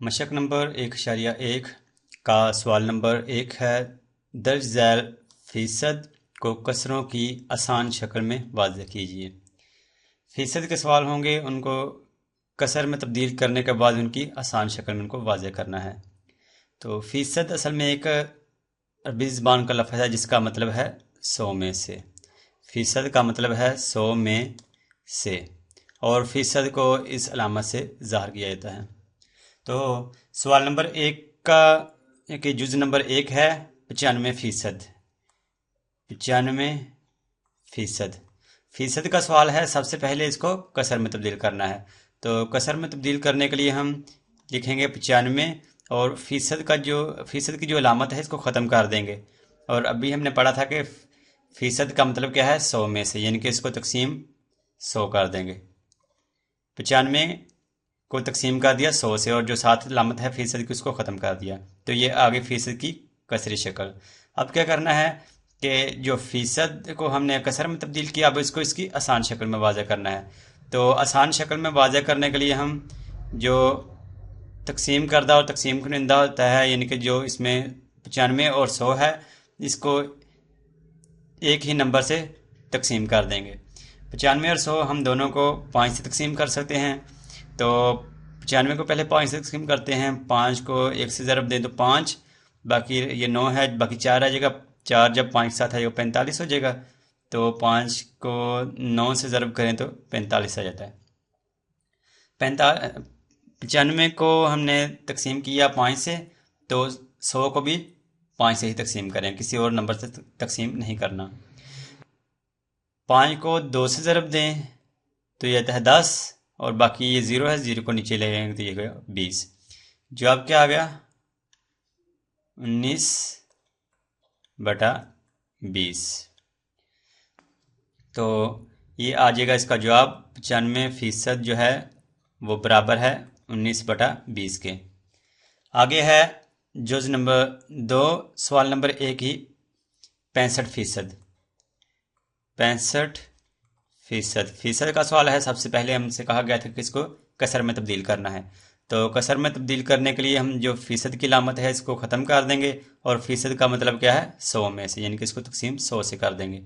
मशक number 1.1 का सवाल number 1 है। दर्ज झैल फ़ीसद को कसरों की आसान शक्ल में वाज़ेह कीजिए। फ़ीसद के सवाल होंगे, उनको कसर में तब्दील करने के बाद उनकी आसान शक्ल में उनको वाज़ेह करना है। तो फ़ीसद असल में एक अरबी ज़बान का लफ्ज़ है जिसका मतलब है 100 में से। फ़ीसद का मतलब है 100 में से, और फ़ीसद को इस अलामत से ज़ाहिर किया जाता है। तो सवाल नंबर 1 का कि जुज़ नंबर 1 है 95%। 95%। फ़ीसद का सवाल है, सबसे पहले इसको कसर में तब्दील करना है। तो कसर में तब्दील करने के लिए हम लिखेंगे 95 और फ़ीसद की जो अलामत है इसको ख़त्म कर देंगे। और अभी हमने पढ़ा था कि फ़ीसद का मतलब क्या है 100 में से, यानी कि इसको तकसीम 100 कर देंगे। 95 को तकसीम कर दिया 100 से, और जो साथ अलामत है फ़ीसद की उसको ख़त्म कर दिया। तो ये आगे फ़ीसद की कसरी शक्ल। अब क्या करना है कि जो फ़ीसद को हमने कसर में तब्दील किया, अब इसको इसकी आसान शक्ल में वाज़ेह करना है। तो आसान शक्ल में वाज़ेह करने के लिए हम जो तकसीम करदा और तकसीम कुनिंदा होता है, यानी कि जो इसमें 95 और 100 है, इसको एक ही नंबर से तकसीम कर देंगे। 95 और 100 हम दोनों को 5 से तकसीम कर सकते हैं। तो 95 को पहले 5 से तकसीम करते हैं। 5 को 1 से ज़रब दें तो 5, बाकी ये 9 है, बाकी 4 आ जाएगा। 4 जब 5 के साथ आ जाएगा 45 हो जाएगा। तो 5 को 9 से ज़रब करें तो 45 आ जाता है। 95 को हमने तकसीम किया 5 से, तो 100 को भी 5 से ही तकसीम करें, किसी और नंबर से तकसीम नहीं करना। 5 को 2 से ज़रब दें तो ये आता है 10, और बाकी ये 0 है, 0 को नीचे ले जाएंगे तो ये गया 20। जवाब क्या आ गया? 19/20। तो ये आ जाएगा इसका जवाब। 95% जो है वो बराबर है 19/20 के। आगे है जुज़ नंबर 2, सवाल नंबर 1 ही 65%। 65% फ़ीसद का सवाल है। सबसे पहले हमसे कहा गया था कि इसको कसर में तब्दील करना है। तो कसर में तब्दील करने के लिए हम जो फ़ीसद की लामत है इसको ख़त्म कर देंगे, और फ़ीसद का मतलब क्या है 100 में से, यानी कि इसको तकसीम 100 से कर देंगे।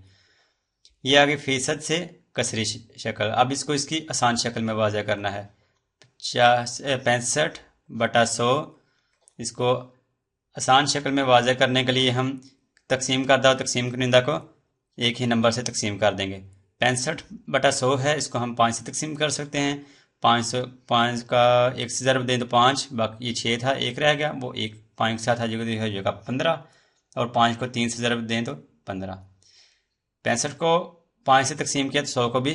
ये आगे फ़ीसद से कसरी शक्ल। अब इसको इसकी आसान शक्ल में वाज़ेह करना है। 65/100, इसको आसान शक्ल में वाज़ेह करने के लिए हम तकसीम करदा और तकसीम कुनिंदा को एक ही नंबर से तकसीम कर देंगे। 65/100 है, इसको हम 5 से तकसीम कर सकते हैं। 5 का 1 से ज़रब दें तो 5, बाकी ये 6 था, 1 रह गया, वो 1 5 के साथ आ जाएगा तो हो जाएगा 15, और 5 को 3 से ज़रब दें तो 15। 65 को 5 से तकसीम किया तो 100 को भी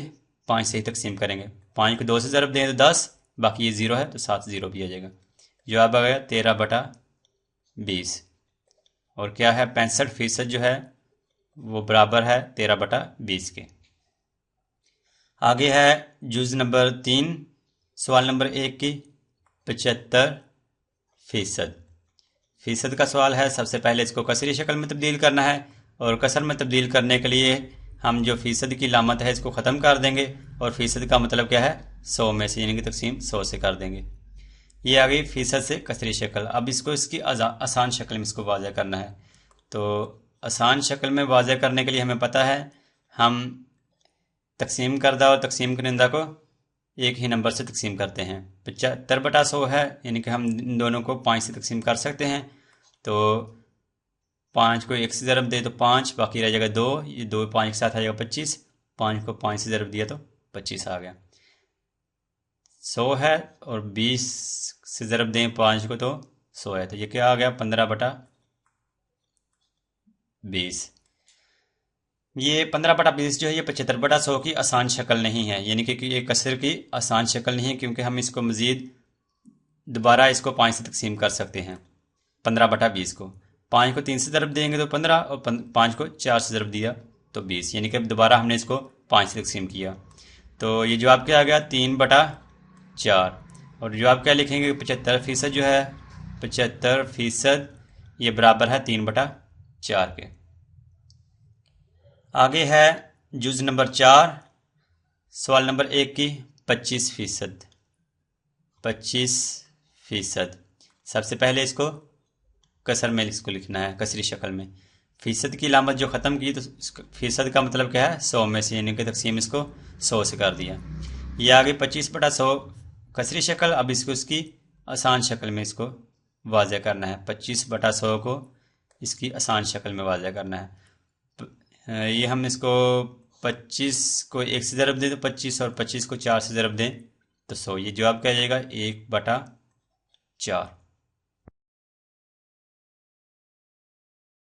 5 से ही तकसीम करेंगे। 5 को 2 से ज़रब दें तो 10, बाकी ये 0 है तो 7 0 भी आ जाएगा। जवाब आ गया 13/20। और क्या है 65% जो है वो बराबर है 13/20 के। आगे है जुज़ नंबर 3, सवाल नंबर 1 की 75%। फ़ीसद का सवाल है। सबसे पहले इसको कसरी शक्ल में तब्दील करना है, और कसर में तब्दील करने के लिए हम जो फ़ीसद की लामत है इसको ख़त्म कर देंगे, और फ़ीसद का मतलब क्या है 100 में से, यानी कि तकसीम 100 से कर देंगे। ये आ गई फ़ीसद से कसरी शक्ल। अब इसको इसकी आसान शक्ल में इसको वाज़ेह करना है। तो आसान शक्ल में वाज़ेह करने के लिए हमें पता है, हम तकसीम करदा और तकसीम कुनिंदा को एक ही नंबर से तकसीम करते हैं। 75/100 है, यानी कि हम इन दोनों को 5 से तकसीम कर सकते हैं। तो 5 को 1 से ज़रब दे तो 5, बाकी रह जाएगा 2, ये 2 5 के साथ आ जाएगा 25। 5 को 5 से ज़रब दिया तो 25 आ गया। 100 है, और 20 से ज़रब दें 5 को तो 100 है, तो ये क्या आ गया 15/20। ये 15/20 जो है ये 75/100 की आसान शक्ल नहीं है, यानी कि ये कसर की आसान शक्ल नहीं है, क्योंकि हम इसको मज़ीद दोबारा इसको 5 से तकसीम कर सकते हैं। 15/20 को 5 को 3 से ज़रब देंगे तो 15, और 5 को 4 से ज़रब दिया तो 20, यानी कि दोबारा हमने इसको 5 से तकसीम किया। तो ये जवाब क्या आ गया 3/4। और जवाब क्या लिखेंगे 75% जो है 75% ये बराबर है 3/4 के। आगे है जुज़ नंबर 4, सवाल नंबर 1 की 25%। 25%। सबसे पहले इसको कसर में इसको लिखना है, कसरी शक्ल में। फीसद की लामत जो ख़त्म की तो फीसद का मतलब क्या है, 100 में से, यानी कि तकसीम इसको 100 से कर दिया। ये आगे 25/100 कसरी शक्ल। अब इसको इसकी आसान शक्ल में इसको वाज़े करना है। 25/100 को इसकी आसान शक्ल में वाज़े करना है। ये हम इसको 25 को 1 से ज़रब दें तो 25, और 25 को 4 से ज़रब दें तो 100। ये जवाब क्या आ जाएगा, 1/4।